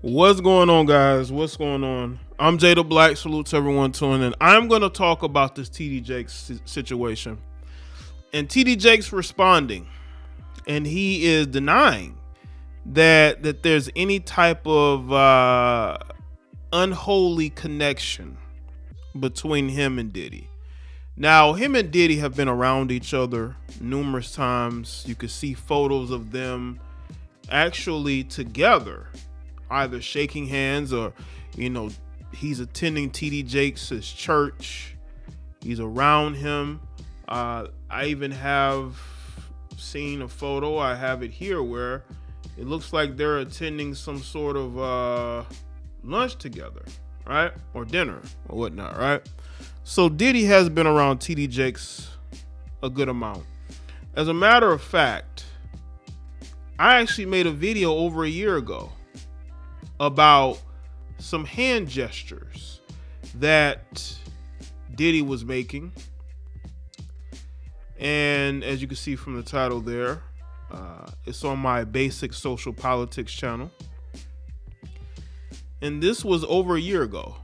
What's going on, guys? What's going on? I'm Jay the Black. Salute to everyone tuning in. I'm going to talk about this TD Jakes situation. And TD Jakes responding. And he is denying that there's any type of unholy connection between him and Diddy. Now, him and Diddy have been around each other numerous times. You can see photos of them actually together, either shaking hands or, he's attending TD Jakes' church. He's around him. I even have seen a photo, I have it here, where it looks like they're attending some sort of lunch together, right? Or dinner or whatnot, right? So Diddy has been around TD Jakes a good amount. As a matter of fact, I actually made a video over a year ago about some hand gestures that Diddy was making. And as you can see from the title there, it's on my BasikSocialPoliticz channel. And this was over a year ago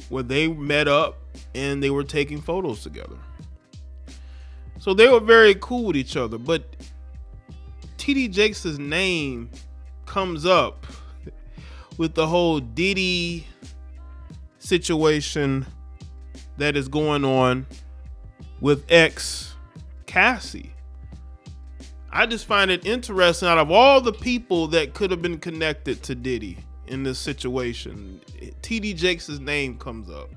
where they met up and they were taking photos together. So they were very cool with each other, but TD Jakes' name comes up with the whole Diddy situation that is going on with ex Cassie. I just find it interesting, out of all the people that could have been connected to Diddy in this situation, TD Jakes' name comes up.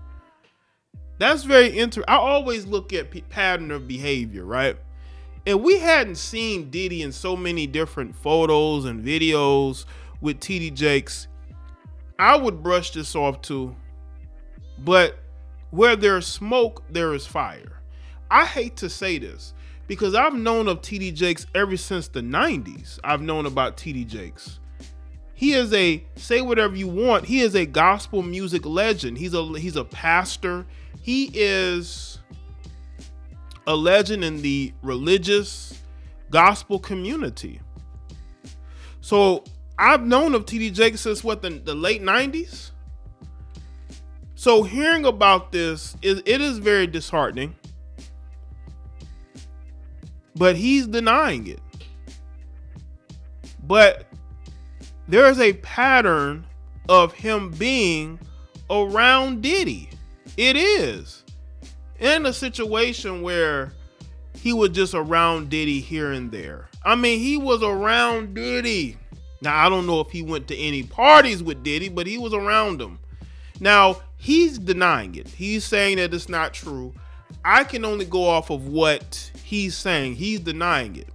That's very interesting. I always look at pattern of behavior, right? And we hadn't seen Diddy in so many different photos and videos with TD Jakes, I would brush this off too. But where there's smoke, there is fire. I hate to say this because I've known of TD Jakes ever since the 90s. I've known about TD Jakes. He is say whatever you want, he is a gospel music legend. He's a pastor. He is a legend in the religious gospel community. So I've known of TD Jakes since the late 90s. So hearing about this, it is very disheartening. But he's denying it. But there is a pattern of him being around Diddy. It is. In a situation where he was just around Diddy here and there. I mean, he was around Diddy. Now, I don't know if he went to any parties with Diddy, but he was around him. Now, he's denying it. He's saying that it's not true. I can only go off of what he's saying. He's denying it.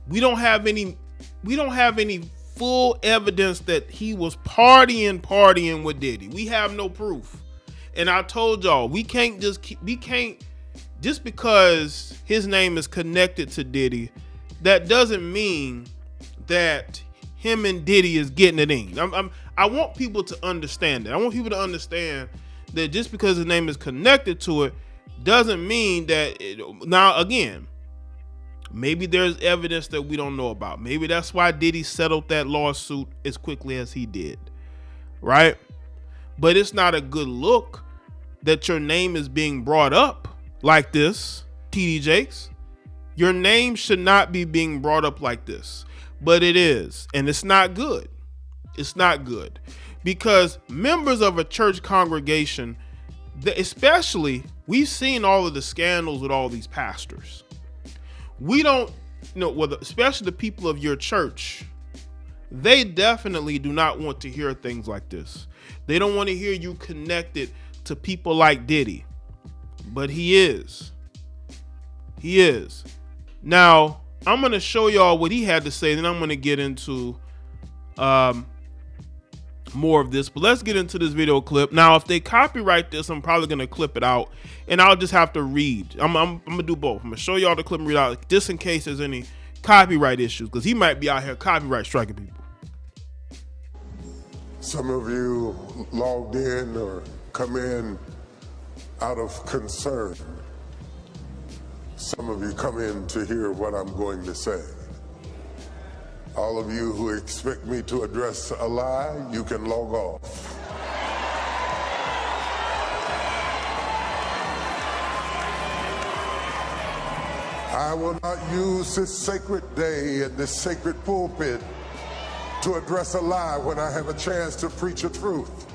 We don't have any full evidence that he was partying with Diddy. We have no proof. And I told y'all, we can't just because his name is connected to Diddy, that doesn't mean that him and Diddy is getting it in. I want people to understand that. I want people to understand that just because his name is connected to it doesn't mean that now again, maybe there's evidence that we don't know about. Maybe that's why Diddy settled that lawsuit as quickly as he did, right? But it's not a good look that your name is being brought up like this, TD Jakes. Your name should not be being brought up like this, but it is, and it's not good. It's not good because members of a church congregation, especially, we've seen all of the scandals with all these pastors. We don't, especially the people of your church, they definitely do not want to hear things like this. They don't want to hear you connected to people like Diddy, but he is. He is. Now, I'm going to show y'all what he had to say, then I'm going to get into more of this, but let's get into this video clip. Now, if they copyright this, I'm probably going to clip it out and I'll just have to read. I'm going to do both. I'm going to show y'all the clip and read out just in case there's any copyright issues, because he might be out here copyright striking people. Some of you logged in or come in out of concern. Some of you come in to hear what I'm going to say. All of you who expect me to address a lie, you can log off. I will not use this sacred day and this sacred pulpit to address a lie when I have a chance to preach a truth.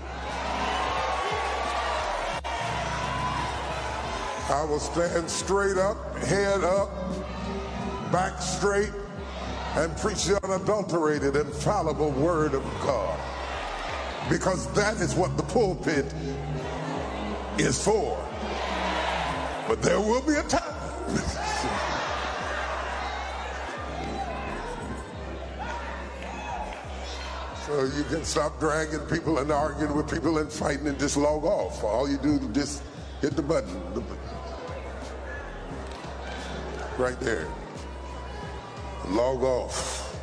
I will stand straight up, head up, back straight, and preach the unadulterated, infallible word of God. Because that is what the pulpit is for. But there will be a time. So you can stop dragging people and arguing with people and fighting and just log off. All you do is just hit the button. Right there. Log off.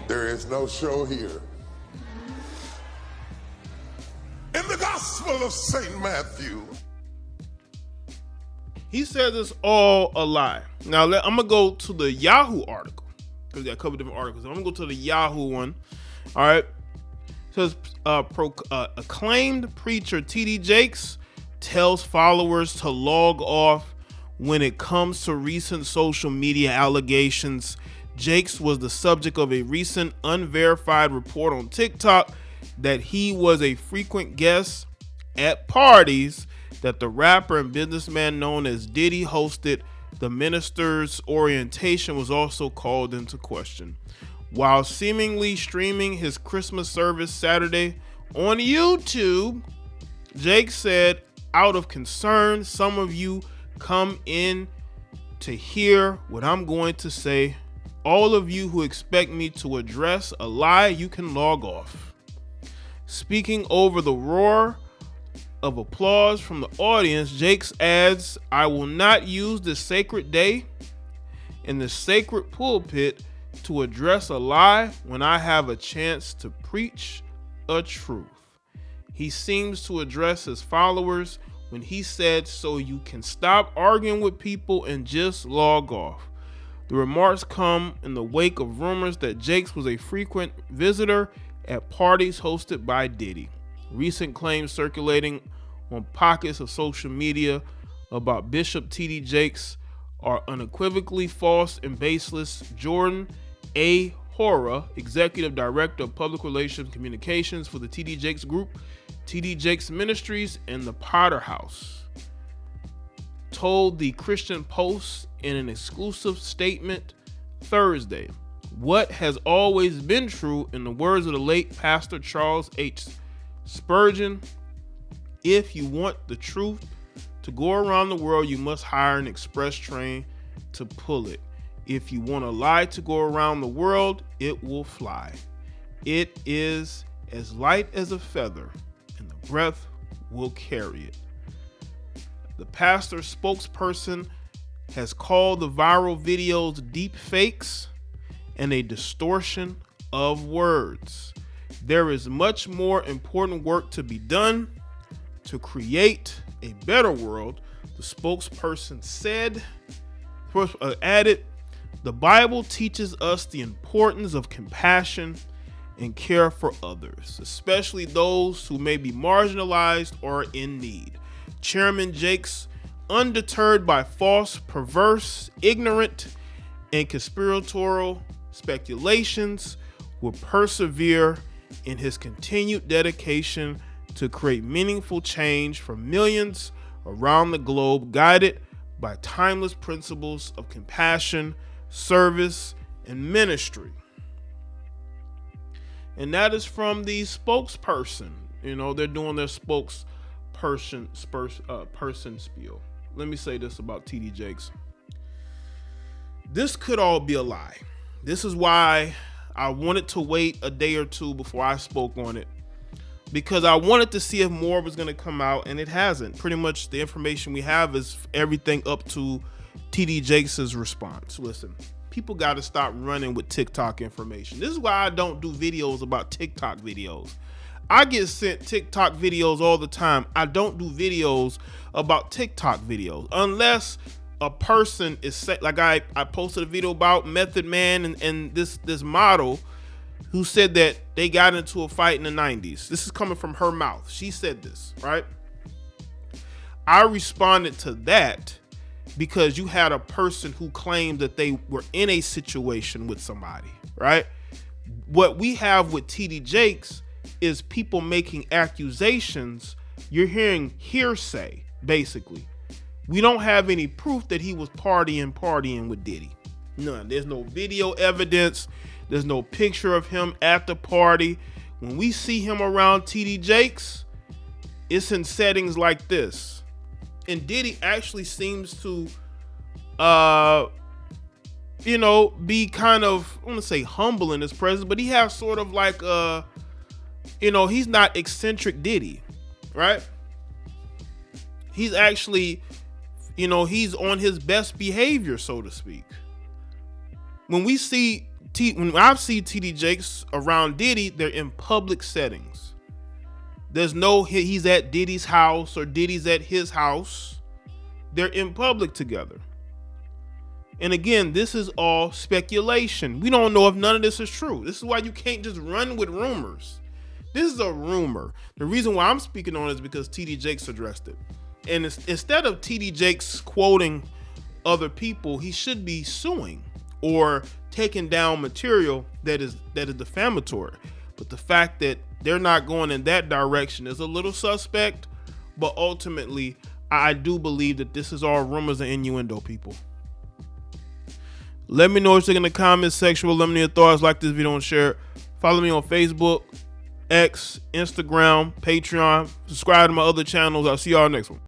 There is no show here. In the Gospel of St. Matthew, he says it's all a lie. Now, I'm going to go to the Yahoo article, because we got a couple different articles. I'm going to go to the Yahoo one. All right. It says acclaimed preacher T.D. Jakes tells followers to log off when it comes to recent social media allegations. Jakes was the subject of a recent unverified report on TikTok that he was a frequent guest at parties that the rapper and businessman known as Diddy hosted. The minister's orientation was also called into question. While seemingly streaming his Christmas service Saturday on YouTube, Jake said, "Out of concern, some of you come in to hear what I'm going to say. All of you who expect me to address a lie, you can log off." Speaking over the roar of applause from the audience, Jakes adds, "I will not use this sacred day in the sacred pulpit to address a lie when I have a chance to preach a truth." He seems to address his followers when he said, "So you can stop arguing with people and just log off." The remarks come in the wake of rumors that Jakes was a frequent visitor at parties hosted by Diddy. Recent claims circulating on pockets of social media about Bishop T.D. Jakes are unequivocally false and baseless. Jordan A. Hora, Executive Director of Public Relations Communications for the T.D. Jakes Group, T.D. Jakes Ministries, and the Potter House, told the Christian Post in an exclusive statement Thursday, "What has always been true, in the words of the late Pastor Charles H. Spurgeon, if you want the truth to go around the world, you must hire an express train to pull it. If you want a lie to go around the world, it will fly. It is as light as a feather, and the breath will carry it." The pastor's spokesperson has called the viral videos deep fakes and a distortion of words. There is much more important work to be done to create a better world, the spokesperson said. Added, "The Bible teaches us the importance of compassion and care for others, especially those who may be marginalized or in need." Chairman Jakes, undeterred by false, perverse, ignorant, and conspiratorial speculations, will persevere in his continued dedication to create meaningful change for millions around the globe, guided by timeless principles of compassion, service, and ministry. And that is from the spokesperson. You know, they're doing their spokesperson person spiel. Let me say this about T.D. Jakes. This could all be a lie. This is why I wanted to wait a day or two before I spoke on it, because I wanted to see if more was going to come out, and it hasn't. Pretty much the information we have is everything up to T.D. Jakes' response. Listen, people got to stop running with TikTok information. This is why I don't do videos about TikTok videos. I get sent TikTok videos all the time. I don't do videos about TikTok videos unless a person is like I posted a video about Method Man and this model who said that they got into a fight in the 90s. This is coming from her mouth. She said this, right? I responded to that because you had a person who claimed that they were in a situation with somebody, right? What we have with TD Jakes is people making accusations. You're hearing hearsay, basically. We don't have any proof that he was partying with Diddy. None. There's no video evidence. There's no picture of him at the party. When we see him around TD Jakes, it's in settings like this. And Diddy actually seems to, be kind of, I want to say humble in his presence, but he has sort of like, he's not eccentric Diddy, right? He's actually, he's on his best behavior, so to speak. When I see TD Jakes around Diddy, they're in public settings. There's no he's at Diddy's house or Diddy's at his house. They're in public together. And again, this is all speculation. We don't know if none of this is true. This is why you can't just run with rumors. This is a rumor. The reason why I'm speaking on it is because TD Jakes addressed it. And instead of TD Jakes quoting other people, he should be suing or taking down material that is defamatory. But the fact that they're not going in that direction is a little suspect. But ultimately, I do believe that this is all rumors and innuendo, people. Let me know what you think in the comments section. Let me know your thoughts. Like this video and share it. Follow me on Facebook, X, Instagram, Patreon. Subscribe to my other channels. I'll see y'all next one.